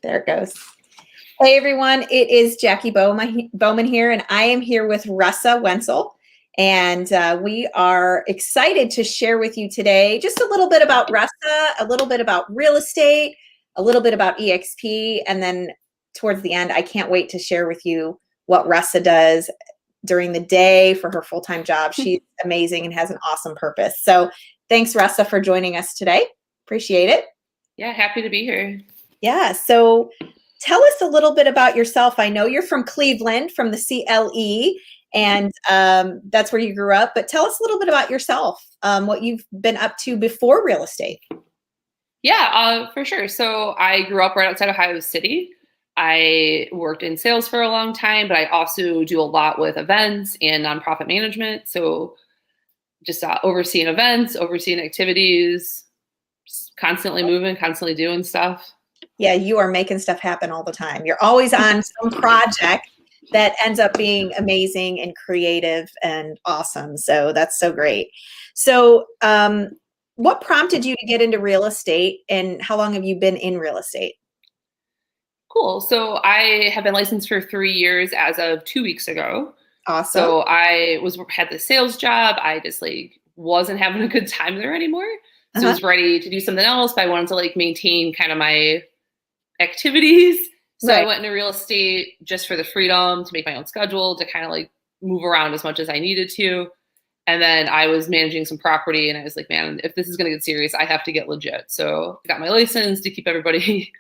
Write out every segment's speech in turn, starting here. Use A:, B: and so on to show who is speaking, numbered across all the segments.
A: There it goes. Hey everyone, it is Jacqui Bowman here, and I am here with Russa Wenzel. And we are excited to share with you today just a little bit about Russa, a little bit about real estate, a little bit about eXp, and then towards the end, I can't wait to share with you what Russa does during the day for her full-time job. She's amazing and has an awesome purpose. So thanks, Russa, for joining us today. Appreciate it.
B: Yeah, happy to be here.
A: Yeah, so tell us a little bit about yourself. I know you're from Cleveland, from the CLE, and that's where you grew up. But tell us a little bit about yourself, what you've been up to before real estate.
B: Yeah, for sure. So I grew up right outside Ohio City. I worked in sales for a long time, but I also do a lot with events and nonprofit management. So just overseeing events, overseeing activities, just constantly moving, constantly doing stuff.
A: Yeah, you are making stuff happen all the time. You're always on some project that ends up being amazing and creative and awesome. So that's so great. So what prompted you to get into real estate, and how long have you been in real estate?
B: Cool. So I have been licensed for 3 years as of 2 weeks ago.
A: Awesome.
B: So I had the sales job. I just wasn't having a good time there anymore. So I was ready to do something else, but I wanted to maintain kind of my activities. So I went into real estate just for the freedom to make my own schedule, to kind of move around as much as I needed to. And then I was managing some property, and I was like, man, if this is going to get serious, I have to get legit. So I got my license to keep everybody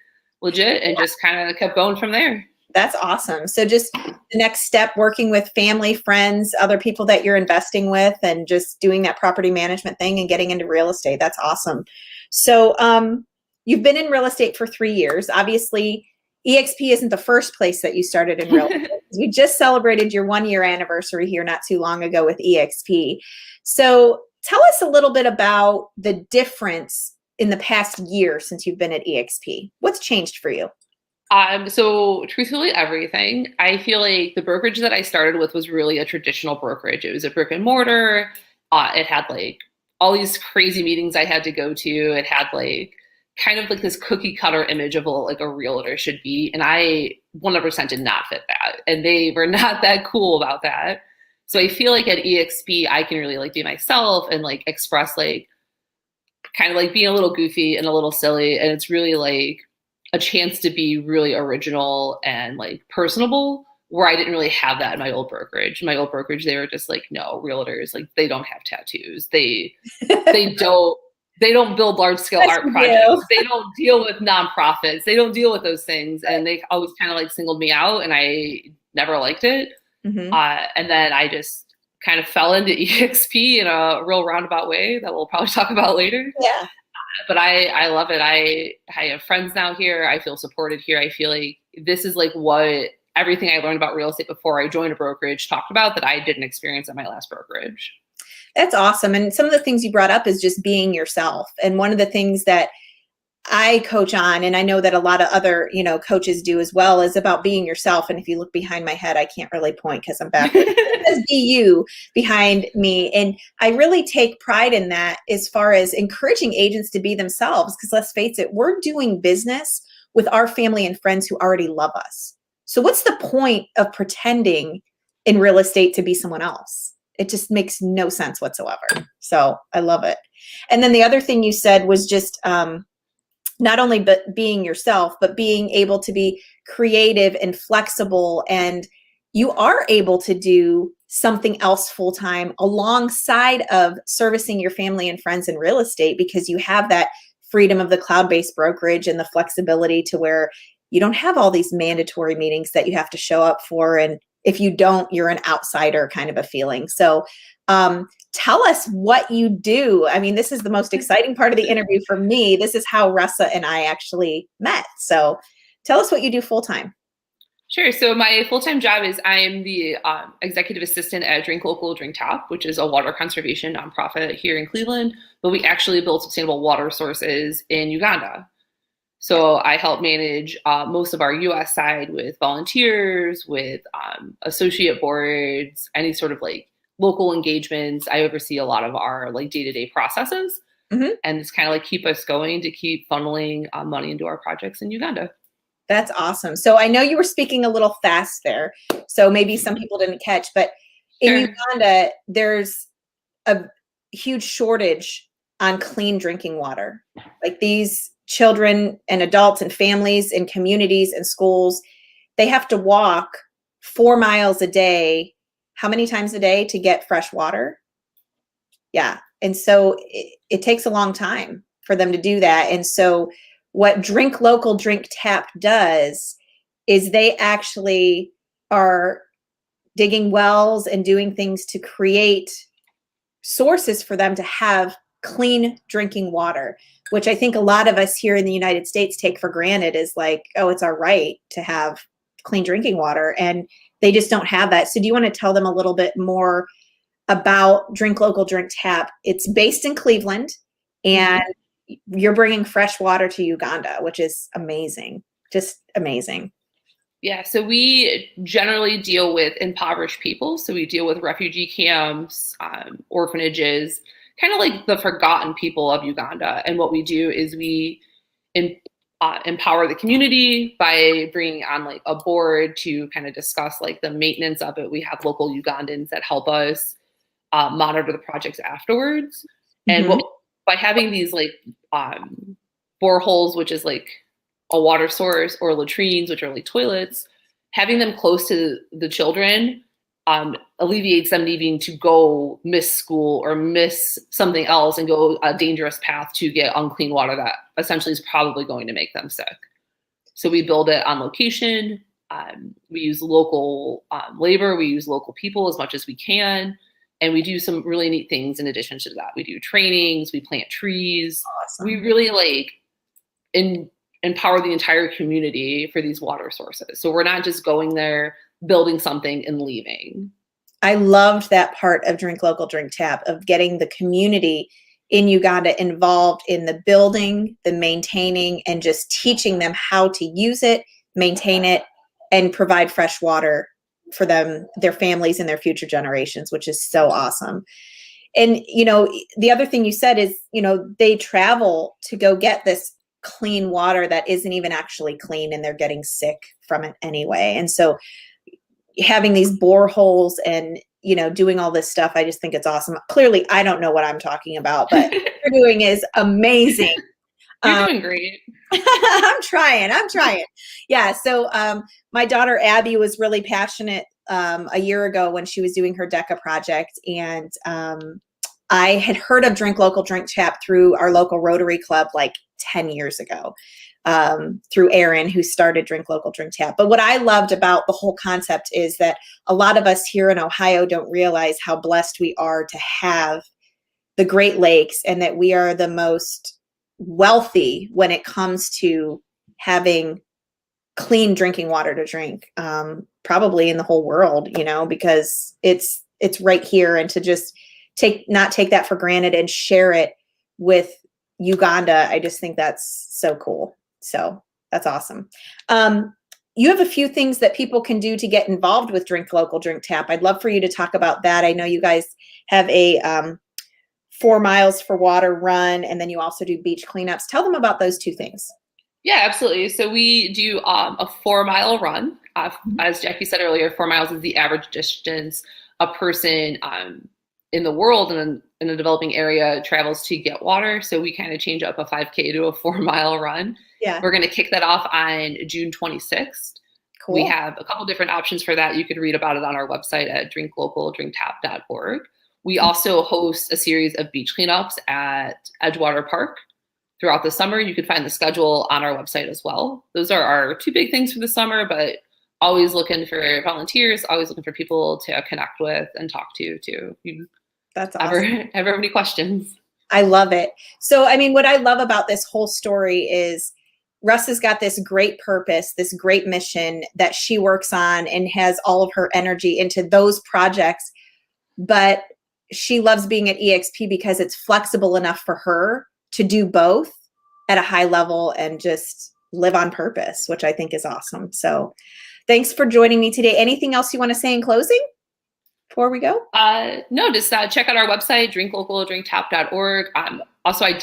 B: legit, and just kind of kept going from there.
A: That's awesome. So just the next step, working with family, friends, other people that you're investing with, and just doing that property management thing and getting into real estate. That's awesome. So you've been in real estate for 3 years. Obviously, eXp isn't the first place that you started in real estate. You just celebrated your 1-year anniversary here not too long ago with eXp. So tell us a little bit about the difference in the past year since you've been at eXp. What's changed for you?
B: So truthfully, everything. I feel like the brokerage that I started with was really a traditional brokerage. It was a brick and mortar. It had all these crazy meetings I had to go to. It had kind of this cookie cutter image of what a realtor should be. And I 100% did not fit that. And they were not that cool about that. So I feel like at eXp, I can really be myself and express kind of being a little goofy and a little silly. And it's really a chance to be really original and personable, where I didn't really have that in my old brokerage. My old brokerage, they were just no, realtors, they don't have tattoos. They don't build large scale art projects. They don't deal with nonprofits. They don't deal with those things. And they always kind of singled me out, and I never liked it. And then I just kind of fell into eXp in a real roundabout way that we'll probably talk about later.
A: Yeah.
B: But I love it. I have friends now here. I feel supported here. I feel like this is what everything I learned about real estate before I joined a brokerage talked about that I didn't experience at my last brokerage.
A: That's awesome. And some of the things you brought up is just being yourself. And one of the things that I coach on, and I know that a lot of other, coaches do as well, is about being yourself. And if you look behind my head, I can't really point because I'm back. It says be you behind me. And I really take pride in that as far as encouraging agents to be themselves. Because let's face it, we're doing business with our family and friends who already love us. So what's the point of pretending in real estate to be someone else? It just makes no sense whatsoever. So I love it. And then the other thing you said was just not only being yourself, but being able to be creative and flexible. And you are able to do something else full-time alongside of servicing your family and friends in real estate, because you have that freedom of the cloud-based brokerage and the flexibility to where you don't have all these mandatory meetings that you have to show up for. And if you don't, you're an outsider kind of a feeling. So tell us what you do. I mean, this is the most exciting part of the interview for me. This is how Russa and I actually met. So tell us what you do full-time.
B: Sure. So my full-time job is I am the executive assistant at Drink Local, Drink Top, which is a water conservation nonprofit here in Cleveland, but we actually build sustainable water sources in Uganda. So I help manage most of our US side with volunteers, with associate boards, any sort of local engagements. I oversee a lot of our day-to-day processes, and it's kind of keep us going to keep funneling money into our projects in Uganda.
A: That's awesome. So I know you were speaking a little fast there, so maybe some people didn't catch, but in
B: Sure.
A: Uganda, there's a huge shortage on clean drinking water. Like these children and adults and families and communities and schools, they have to walk 4 miles a day. How many times a day to get fresh water? Yeah. And so it takes a long time for them to do that. And so what Drink Local, Drink Tap does is they actually are digging wells and doing things to create sources for them to have clean drinking water, which I think a lot of us here in the United States take for granted is like, oh, it's our right to have clean drinking water. And they just don't have that. So do you want to tell them a little bit more about Drink Local, Drink Tap? It's based in Cleveland, and you're bringing fresh water to Uganda, which is amazing. Just amazing.
B: Yeah, so we generally deal with impoverished people. So we deal with refugee camps, orphanages, kind of like the forgotten people of Uganda. And what we do is we empower the community by bringing on like a board to kind of discuss like the maintenance of it. We have local Ugandans that help us monitor the projects afterwards. And
A: Mhm.
B: by having these like boreholes, which is like a water source, or latrines, which are like toilets, having them close to the children alleviates them needing to go miss school or miss something else and go a dangerous path to get unclean water that essentially is probably going to make them sick. So we build it on location. We use local labor. We use local people as much as we can. And we do some really neat things in addition to that. We do trainings. We plant trees.
A: Awesome.
B: We really like empower the entire community for these water sources. So we're not just going there, building something and leaving.
A: I loved that part of Drink Local, Drink Tap, of getting the community in Uganda involved in the building, the maintaining, and just teaching them how to use it, maintain it, and provide fresh water for them, their families, and their future generations, which is so awesome. And, you know, the other thing you said is, you know, they travel to go get this clean water that isn't even actually clean, and they're getting sick from it anyway. And so having these boreholes and, you know, doing all this stuff, I just think it's awesome. Clearly, I don't know what I'm talking about, but what you're doing is amazing.
B: You're doing great.
A: I'm trying. Yeah. So my daughter Abby was really passionate a year ago when she was doing her DECA project, and I had heard of Drink Local, Drink Tap through our local Rotary Club like 10 years ago, through Aaron, who started Drink Local, Drink Tap. But what I loved about the whole concept is that a lot of us here in Ohio don't realize how blessed we are to have the Great Lakes, and that we are the most wealthy when it comes to having clean drinking water to drink, probably in the whole world, you know, because it's right here. And to just not take that for granted and share it with Uganda, I just think that's so cool. So that's awesome. You have a few things that people can do to get involved with Drink Local, Drink Tap. I'd love for you to talk about that. I know you guys have a 4 miles for water run, and then you also do beach cleanups. Tell them about those two things.
B: Yeah, absolutely. So we do a 4 mile run. As Jacqui said earlier, 4 miles is the average distance a person in the world and in a developing area travels to get water. So we kind of change up a 5K to a 4 mile run.
A: Yeah.
B: We're going to kick that off on June 26th.
A: Cool.
B: We have a couple different options for that. You could read about it on our website at drinklocaldrinktap.org. We also host a series of beach cleanups at Edgewater Park throughout the summer. You can find the schedule on our website as well. Those are our two big things for the summer, but always looking for volunteers, always looking for people to connect with and talk to too.
A: That's awesome.
B: Ever have any questions?
A: I love it. So, I mean, what I love about this whole story is Russ has got this great purpose, this great mission that she works on and has all of her energy into those projects. But she loves being at eXp because it's flexible enough for her to do both at a high level and just live on purpose, which I think is awesome. So thanks for joining me today. Anything else you want to say in closing before we go?
B: No, just check out our website, drinklocaldrinktap.org. Also, I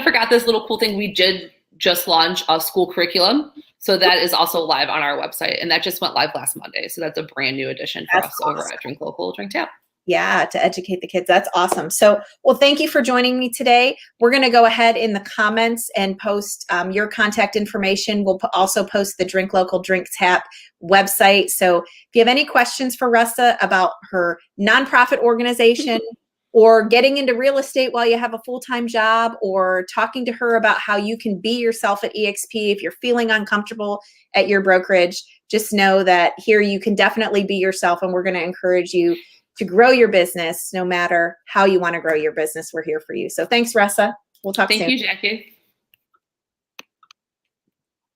B: forgot this little cool thing. We did just launch a school curriculum. So that is also live on our website, and that just went live last Monday. So that's a brand new addition for us over at Drink Local, Drink Tap.
A: Yeah, to educate the kids. That's awesome. So, well, thank you for joining me today. We're going to go ahead in the comments and post your contact information. We'll also post the Drink Local, Drink Tap website. So if you have any questions for Russa about her nonprofit organization or getting into real estate while you have a full-time job, or talking to her about how you can be yourself at eXp if you're feeling uncomfortable at your brokerage, just know that here you can definitely be yourself, and we're going to encourage you to grow your business no matter how you want to grow your business. We're here for you. So thanks, Russa. We'll talk soon.
B: Thank you, Jacqui.